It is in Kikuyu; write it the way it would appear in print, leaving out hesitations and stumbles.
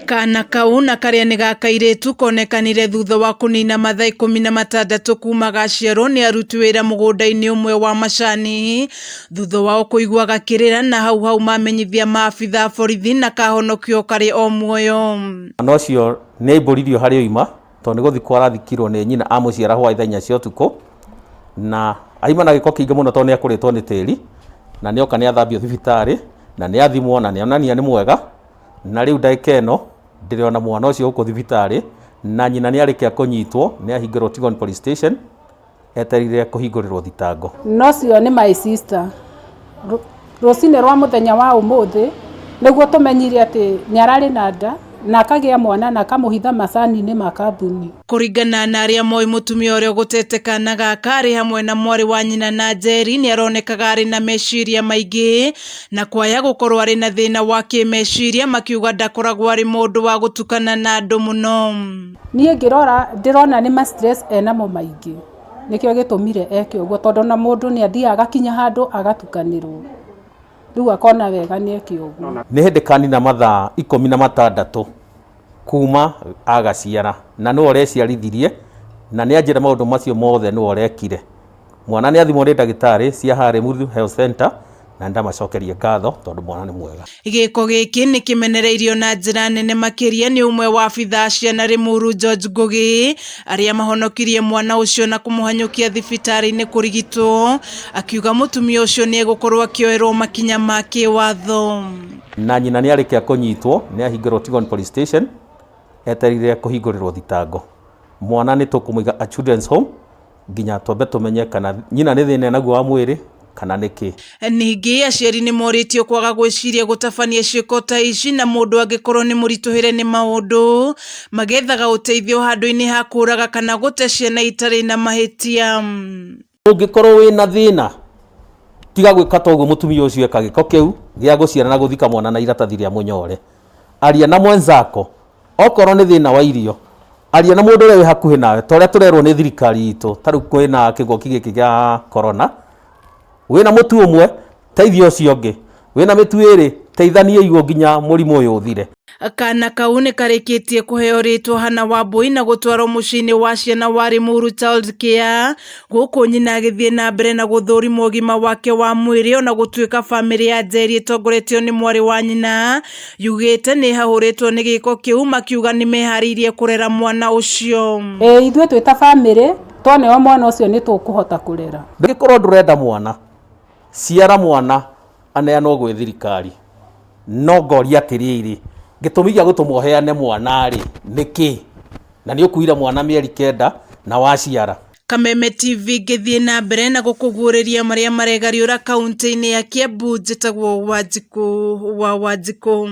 Kana kau na karia nĩ ga kairĩtu konekanire thutha wa kũnina mathaa 16 kuma gaciarwo nĩ aruti wĩra mũgũnda-inĩ ũmwe wa macani thutha wao kũigua gakĩrĩra na hau mamenyithia maabitha borithi na kahonokio karĩ o muoyo. Mwana ũcio nĩ aimbũririo harĩ oima tondũ nĩ gũthiĩ kwarathikirwo nĩ nyina amũciara hwa ithenya cia ũtukũ, na aima na gĩko kĩingĩ mũno tondũ nĩ akũrĩtwo nĩ tĩri na nĩ oka nĩ athambio thibitarĩ na nĩ athimwo na nĩ onania nĩ mwega. Na rĩu ndagĩka ĩno ndĩrona mwana ũcio gũkũ thibitarĩ na nyina nĩ arĩkia kũnyitwo nĩ ahingĩrwo Tigoni Police Station etereire kũhingũrĩrwo thitango. Nocio nĩ my sister. Rũcinĩ rwa mũthenya wa ũmũthĩ nĩguo tũmenyire atĩ nĩ ararĩ na nda na akagĩa mwana na akamũhitha macani-inĩ ma kambuni. Kũringana na arĩa moĩ mũtumia ũrĩa ũgũtete kana gaka arĩ hamwe na mwarĩ wa nyina na Njeri nĩ aronekaga arĩ na meciria maingĩ na kwaya gũkorwo arĩ na thĩna wa kĩmeciria, makiuga ndakoragwo arĩ mũndũ wa gũtukana na andũ mũno. Niĩ ngĩrora ndĩrona nĩ ma stress enamo maingĩ nĩkĩo gĩtũmire eke ũguo tondũ na mũndũ nĩ athiaga agakinya handũ agatukanĩrwo, rĩu akona wega nĩ eke ũguo. Nĩ hĩndĩ kanina mathaa 16 kuma agaciara na nĩ ũreciarithirie na nĩ anjĩra maũndũ macio mothe nĩ ũrekire. Mwana nĩ athimwo nĩ ndagĩtarĩ cia harĩ Muthu Health Center na ndamacokerie ngatho tondũ mwana nĩ mwega. Gĩko gĩkĩ nĩ kĩmenereirio na njĩra nene makĩria nĩ ũmwe wa abitha ciana Limuru George Ngugi arĩa mahonokirie mwana ũcio na kũmũhanyũkia thibitarĩ-inĩ kũrigitwo, akiuga mũtumia ũcio nĩ egũkorwo akĩoerwo makinya ma kĩwatho. Na nyina nĩ arĩkia kũnyitwo nĩ ahingĩrwo Tigoni Police Station etereire kũhingũrĩrwo thitango. Mwana nĩ tũkũmũiga a children's home nginya twambe tũmenye kana nyina nĩ thĩna naguo wa mwĩrĩ kana nĩkĩ. Ningĩ aciari nĩ morĩtio kwaga gwĩciria gũtabania ciĩko ta ici na mũndũ angĩkorwo nĩ mũritũhĩre nĩ maũndũ magethaga ũteithio handũ-inĩ ha kũraga kana gũte ciana itarĩ na mahĩtia. Ũngĩkorwo wĩna thĩna tiga gwĩka ta ũguo mũtumia ũcio eka gĩko kĩu gĩa gũciara na gũthika mwana na iratathi rĩa mũnyore. Aria na mwenzako okorwo nĩ thĩna wa irio, aria na mũndũ ũrĩa wĩ hakuhĩ nawe ta ũrĩa tũrerwo nĩ thirikari itũ. Ta rĩu kwĩna kĩngũki gĩkĩ gĩa corona, wĩna mũtu ũmwe teithia ũcio ũngĩ, wĩna mĩtu ĩrĩ teithanie igwo nginya mũrimũ ũyũ ũthire. Kana kau nĩ karĩkĩtie kũheo rĩtwa Hannah Wambui na gũtwarwo mũciĩ-inĩ wa ciana wa Limuru Child Care, gũkũ nyina agĩthiĩ na mbere na gũthũrimwo ũgima wake wa mwĩrĩ ona gũtuĩka bamĩrĩ ya Njeri ĩtongoretio nĩ mwarĩ wa nyina yugĩte nĩ hahũrĩtwo nĩ gĩko kĩu, makiuga nĩ meharĩirie kũrera mwana ũcio. Ithuĩ twĩ ta bamĩrĩ tuoneo mwana ũcio nĩ tũkũhota kũrera. Ndĩgĩkorwo ndũrenda mwana, ciara mwana aneanwo gwĩ thirikari, no ngoria atĩrĩrĩ gĩtũmi gĩa gũtũmwoheane mwana rĩ nĩkĩ? Na nĩ ũkuire mwana mĩeri 9 na waciara. Kameme TV gĩthiĩ na mbere na gũkũguũrĩria marĩa maregariũra kaunti-inĩ ya Kiambu. Njĩtagwo Wanjikũ wa Wanjikũ.